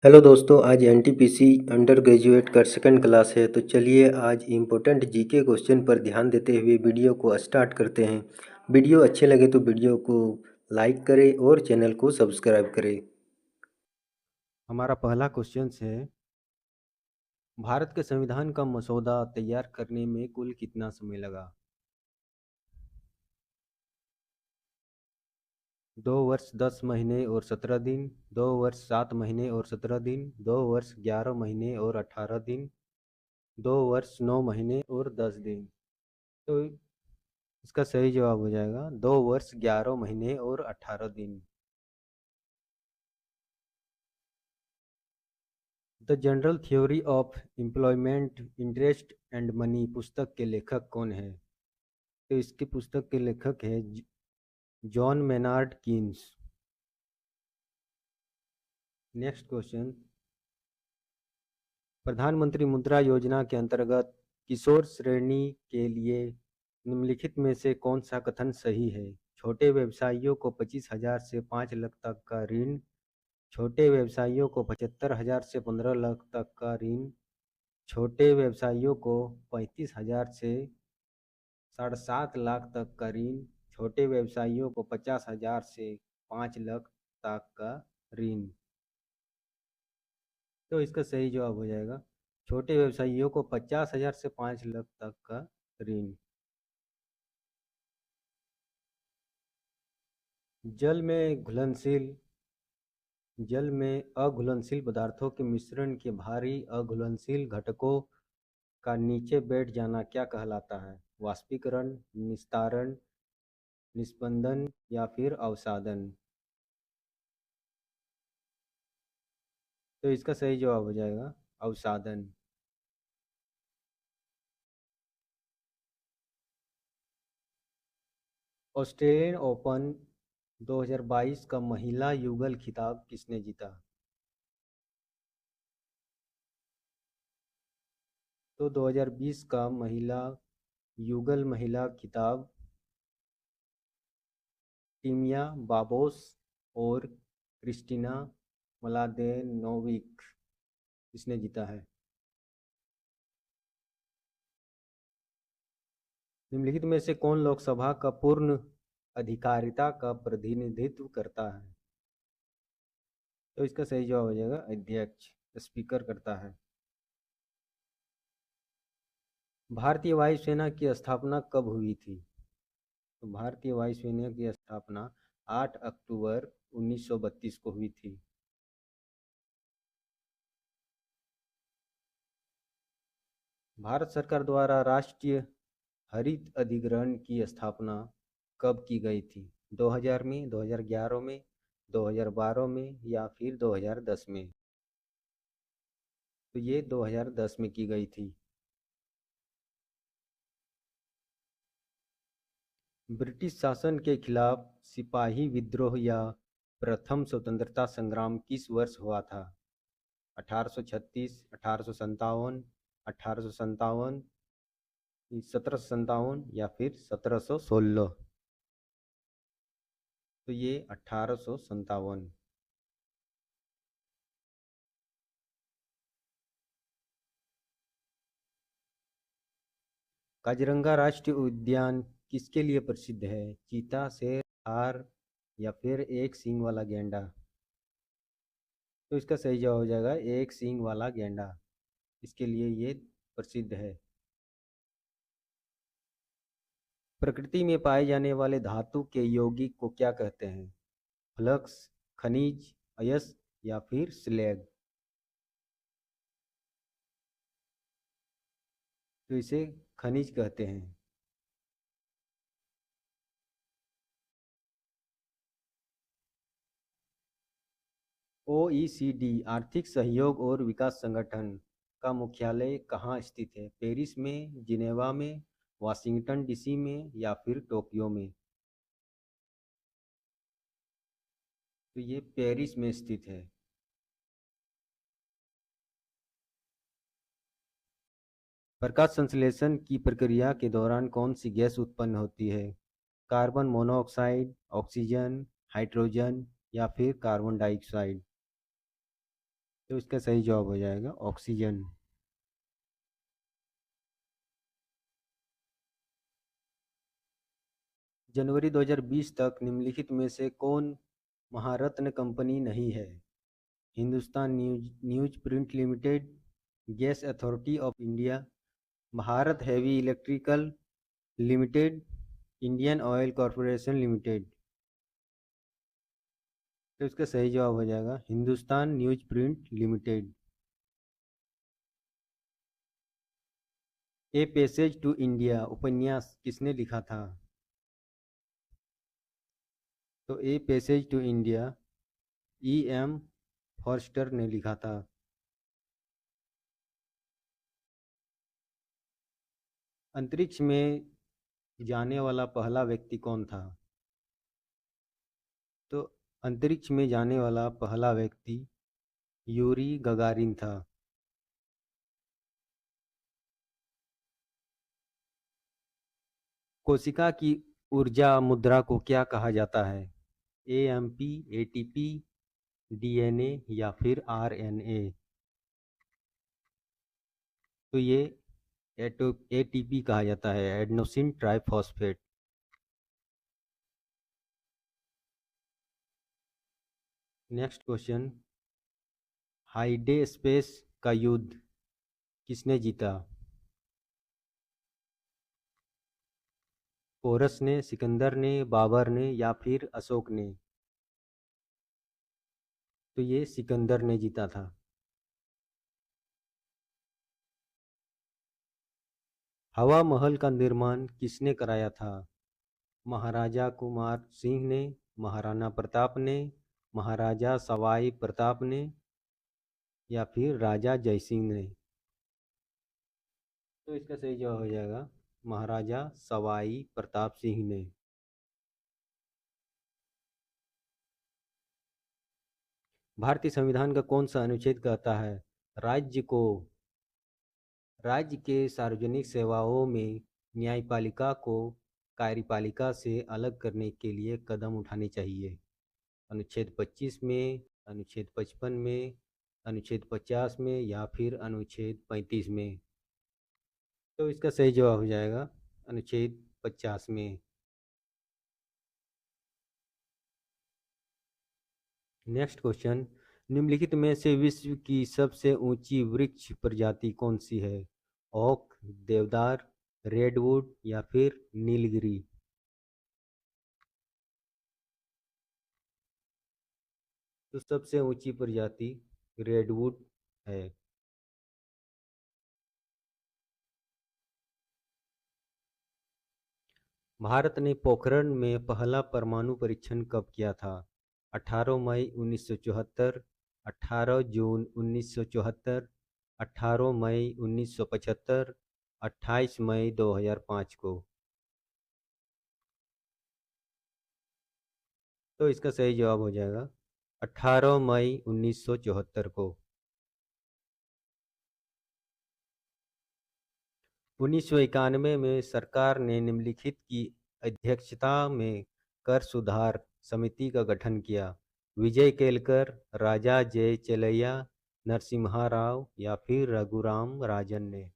Hello दोस्तों, आज NTPC under graduate का सेकंड क्लास है। तो चलिए आज इम्पोर्टेंट जीके क्वेश्चन पर ध्यान देते हुए वीडियो को स्टार्ट करते हैं। वीडियो अच्छे लगे तो वीडियो को लाइक करें और चैनल को सब्सक्राइब करें। हमारा पहला क्वेश्चन है, भारत के संविधान का मसौदा तैयार करने में कुल कितना समय लगा? 2 वर्ष 10 महीने और 17 दिन, 2 वर्ष 7 महीने और 17 दिन, 2 वर्ष 11 महीने और 18 दिन, 2 वर्ष 9 महीने और 10 दिन। तो इसका सही जवाब हो जाएगा 2 वर्ष 11 महीने और 18 दिन। The general theory of employment, interest and money पुस्तक के लेखक कौन है? तो इसकी पुस्तक के लेखक है John Maynard Keynes. Next question, प्रधानमंत्री मुद्रा योजना के अंतर्गत किशोर श्रेणी के लिए निम्नलिखित में से कौन सा कथन सही है? छोटे व्यवसायियों को 25,000 से 5 लाख तक का ऋण, छोटे व्यवसायियों को 75,000 से 15 लाख तक का ऋण, छोटे व्यवसायियों को 35,000 से 7.5 लाख तक का ऋण, छोटे व्यवसायियों को 50,000 से 5 लाख तक का ऋण। तो इसका सही जवाब हो जाएगा छोटे व्यवसायियों को 50,000 से 5 लाख तक का ऋण। जल में अघुलनशील पदार्थों के मिश्रण के भारी अघुलनशील घटकों का नीचे बैठ जाना क्या कहलाता है? वाष्पीकरण, निस्तारण, निस्पंदन या फिर अवसादन। तो इसका सही जवाब हो जाएगा अवसादन। ऑस्ट्रेलियन ओपन 2022 का महिला युगल खिताब किसने जीता? तो 2020 का महिला खिताब टीमिया बाबोस और क्रिस्टिना मलादेनोविक इसने जीता है। निम्नलिखित में से कौन लोकसभा का पूर्ण अधिकारिता का प्रतिनिधित्व करता है? तो इसका सही जवाब हो जाएगा अध्यक्ष, स्पीकर करता है। भारतीय वायुसेना की स्थापना कब हुई थी? तो भारतीय वायुसेना की स्थापना 8 अक्टूबर 1932 को हुई थी। भारत सरकार द्वारा राष्ट्रीय हरित अधिग्रहण की स्थापना कब की गई थी? 2000 में, 2011 में, 2012 में या फिर 2010 में? तो ये 2010 में की गई थी। ब्रिटिश शासन के खिलाफ सिपाही विद्रोह या प्रथम स्वतंत्रता संग्राम किस वर्ष हुआ था? 1836, 1857, 1857, 1757 या फिर 1716? तो ये 1857। काजीरंगा राष्ट्रीय उद्यान किसके लिए प्रसिद्ध है? चीता, शेर, हार या फिर एक सींग वाला गैंडा? तो इसका सही जवाब हो जाएगा एक सींग वाला गैंडा। इसके लिए ये प्रसिद्ध है। प्रकृति में पाए जाने वाले धातु के यौगिक को क्या कहते हैं? फ्लक्स, खनिज, अयस्क या फिर स्लैग? तो इसे खनिज कहते हैं। OECD आर्थिक सहयोग और विकास संगठन का मुख्यालय कहाँ स्थित है? पेरिस में, जिनेवा में, वाशिंगटन डीसी में या फिर टोक्यो में? तो ये पेरिस में स्थित है। प्रकाश संश्लेषण की प्रक्रिया के दौरान कौन सी गैस उत्पन्न होती है? कार्बन मोनोऑक्साइड, ऑक्सीजन, हाइड्रोजन या फिर कार्बन डाइऑक्साइड? तो इसका सही जवाब हो जाएगा ऑक्सीजन। जनवरी 2020 तक निम्नलिखित में से कौन महारत्न कंपनी नहीं है? Hindustan news print limited, gas authority of India, Bharat heavy electrical limited, Indian oil corporation limited. तो इसका सही जवाब हो जाएगा Hindustan news print limited. A passage to India उपन्यास किसने लिखा था? तो A passage to India E.M. Forster ने लिखा था। अंतरिक्ष में जाने वाला पहला व्यक्ति कौन था? तो अंतरिक्ष में जाने वाला पहला व्यक्ति यूरी गगारिन था। कोशिका की ऊर्जा मुद्रा को क्या कहा जाता है? AMP, ATP, DNA या फिर RNA? तो ये ATP कहा जाता है, adenosine triphosphate. Next question, Hydaspes का युद्ध किसने जीता? पोरस ने, सिकंदर ने, बाबर ने या फिर अशोक ने? तो ये सिकंदर ने जीता था। हवा महल का निर्माण किसने कराया था? महाराजा कुमार सिंह ने, महाराणा प्रताप ने, महाराजा सवाई प्रताप ने या फिर राजा जयसिंह ने? तो इसका सही जवाब हो जाएगा महाराजा सवाई प्रताप सिंह ने। भारतीय संविधान का कौन सा अनुच्छेद कहता है राज्य के सार्वजनिक सेवाओं में न्यायपालिका को कार्यपालिका से अलग करने के लिए कदम उठाने चाहिए? अनुच्छेद 25 में, अनुच्छेद 55 में, अनुच्छेद 50 में या फिर अनुच्छेद 35 में? तो इसका सही जवाब हो जाएगा अनुच्छेद 50 में। नेक्स्ट क्वेश्चन, निम्नलिखित में से विश्व की सबसे ऊंची वृक्ष प्रजाति कौन सी है? ओक, देवदार, रेडवुड या फिर नीलगिरी? तो सबसे ऊंची प्रजाति रेडवुड है। भारत ने पोखरण में पहला परमाणु परीक्षण कब किया था? 18 मई 1974, 18 जून 1974, 18 मई 1975, 28 मई 2005 को? तो इसका सही जवाब हो जाएगा 18 मई 1974 को। 1991 में सरकार ने निम्नलिखित की अध्यक्षता में कर सुधार समिति का गठन किया? विजय केलकर, राजा जे चेलैया, नरसिम्हा राव या फिर रघुराम राजन ने?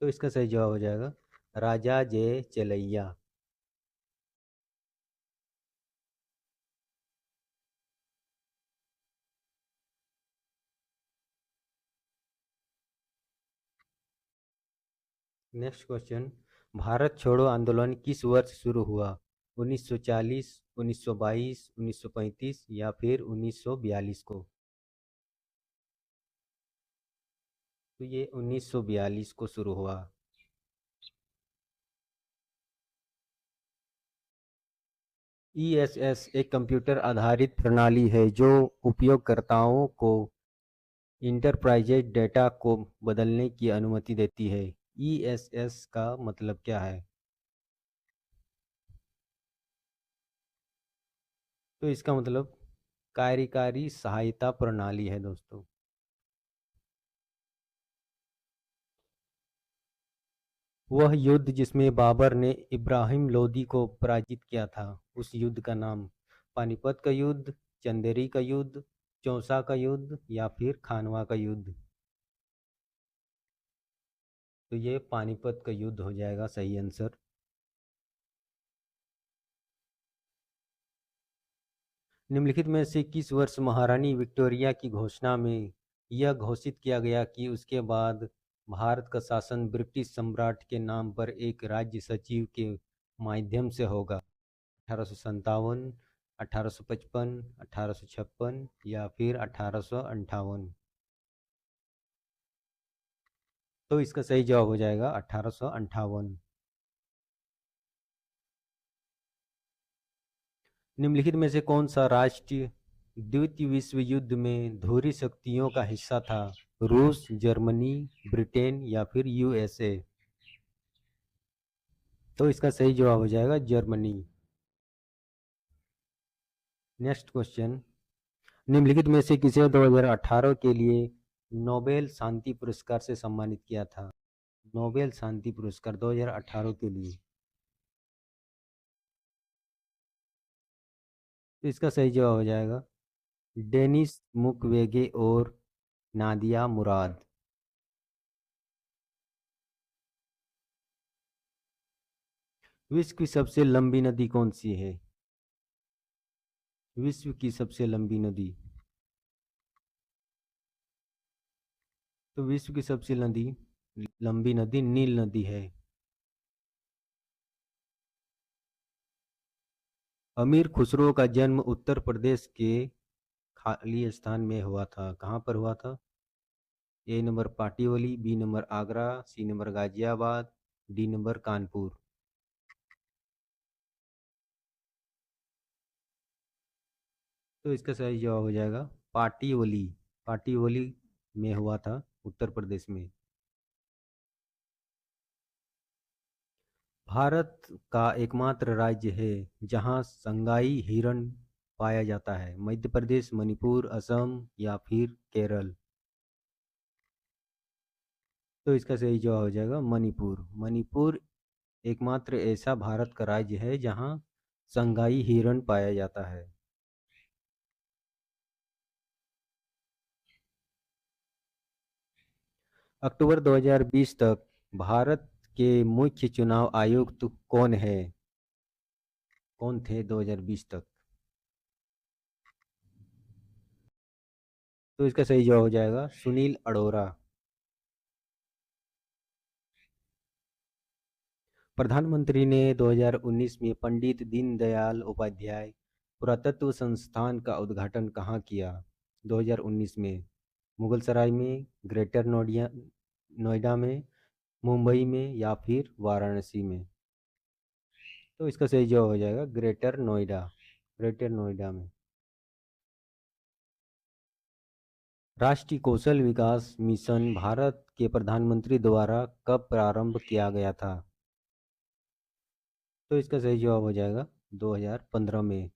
तो इसका सही जवाब हो जाएगा राजा जे चेलैया। नेक्स्ट क्वेश्चन, भारत छोड़ो आंदोलन किस वर्ष शुरू हुआ? 1940, 1922, 1935 या फिर 1942 को? तो ये 1942 को शुरू हुआ। ESS एक कंप्यूटर आधारित प्रणाली है जो उपयोगकर्ताओं को इंटरप्राइजेज डेटा को बदलने की अनुमति देती है। ESS का मतलब क्या है? तो इसका मतलब कार्यकारी सहायता प्रणाली है दोस्तों। वह युद्ध जिसमें बाबर ने इब्राहिम लोदी को पराजित किया था, उस युद्ध का नाम? पानीपत का युद्ध, चंदेरी का युद्ध, चौसा का युद्ध या फिर खानवा का युद्ध? तो ये पानीपत का युद्ध हो जाएगा सही आंसर। निम्नलिखित में से किस वर्ष महारानी विक्टोरिया की घोषणा में यह घोषित किया गया कि उसके बाद भारत का शासन ब्रिटिश सम्राट के नाम पर एक राज्य सचिव के माध्यम से होगा? 1857, 1855, 1856 या फिर 1858? तो इसका सही जवाब हो जाएगा 1858। निम्नलिखित में से कौन सा राष्ट्र द्वितीय विश्व युद्ध में धुरी शक्तियों का हिस्सा था? रूस, जर्मनी, ब्रिटेन या फिर यूएसए? तो इसका सही जवाब हो जाएगा जर्मनी। नेक्स्ट क्वेश्चन, निम्नलिखित में से किसे 2018 के लिए नोबेल शांति पुरस्कार से सम्मानित किया था? नोबेल शांति पुरस्कार 2018 के लिए। तो इसका सही जवाब हो जाएगा डेनिस मुक्वेगे और नादिया मुराद। विश्व की सबसे लंबी नदी कौन सी है? विश्व की सबसे लंबी नदी, तो विश्व की सबसे लंबी नदी नील नदी है। अमीर खुसरो का जन्म उत्तर प्रदेश के खाली स्थान में हुआ था, कहाँ पर हुआ था? A number Patiwali, B number Agra, C number Ghaziabad, D number Kanpur? तो इसका सही जवाब हो जाएगा पाटीवली। पाटीवली में हुआ था उत्तर प्रदेश में। भारत का एकमात्र राज्य है जहां संगाई हिरण पाया जाता है? मध्य प्रदेश, मणिपुर, असम या फिर केरल? तो इसका सही जवाब हो जाएगा मणिपुर। मणिपुर एकमात्र ऐसा भारत का राज्य है जहां संगाई हिरण पाया जाता है। अक्टूबर 2020 तक भारत के मुख्य चुनाव आयुक्त कौन है? कौन थे 2020 तक? तो इसका सही जवाब हो जाएगा सुनील अरोड़ा। प्रधानमंत्री ने 2019 में पंडित दीनदयाल उपाध्याय पुरातत्व संस्थान का उद्घाटन कहाँ किया? 2019 में मुगल सराय में, ग्रेटर नोएडा में, मुंबई में या फिर वाराणसी में? तो इसका सही जवाब हो जाएगा ग्रेटर नोएडा। ग्रेटर नोएडा में। राष्ट्रीय कौशल विकास मिशन भारत के प्रधानमंत्री द्वारा कब प्रारंभ किया गया था? तो इसका सही जवाब हो जाएगा 2015 में।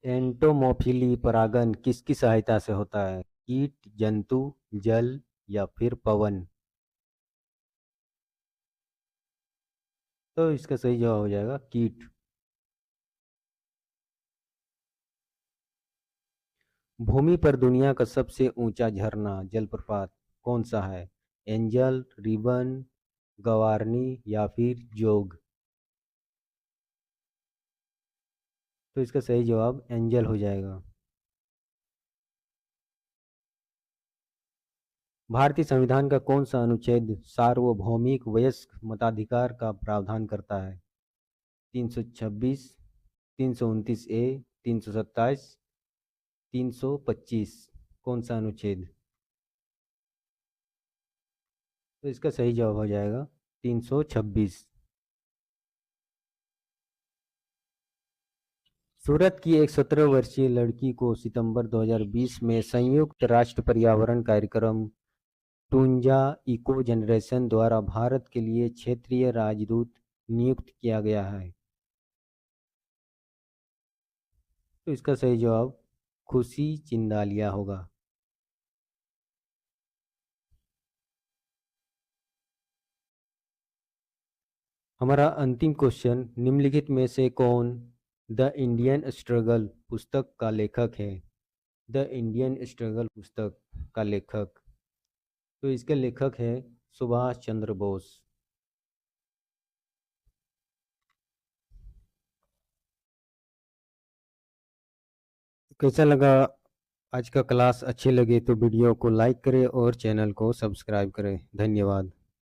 एंटोमोफिली परागण किसकी सहायता से होता है? कीट, जंतु, जल या फिर पवन? तो इसका सही जवाब हो जाएगा कीट। भूमि पर दुनिया का सबसे ऊंचा झरना जलप्रपात कौन सा है? एंजल, रिबन, गवारनी या फिर जोग? तो इसका सही जवाब एंजल हो जाएगा। भारतीय संविधान का कौन सा अनुच्छेद सार्वभौमिक वयस्क मताधिकार का प्रावधान करता है? 326, 329 ए, 327, 325? कौन सा अनुच्छेद? तो इसका सही जवाब हो जाएगा 326। सूरत की एक 17 वर्षीय लड़की को सितंबर 2020 में संयुक्त राष्ट्र पर्यावरण कार्यक्रम टूंजा इको जनरेशन द्वारा भारत के लिए क्षेत्रीय राजदूत नियुक्त किया गया है। तो इसका सही जवाब खुशी चिंदालिया होगा। हमारा अंतिम क्वेश्चन, निम्नलिखित में से कौन द इंडियन स्ट्रगल पुस्तक का लेखक है? द इंडियन स्ट्रगल पुस्तक का लेखक, तो इसके लेखक है सुभाष चंद्र बोस। कैसा लगा आज का क्लास? अच्छे लगे तो वीडियो को लाइक करें और चैनल को सब्सक्राइब करें। धन्यवाद।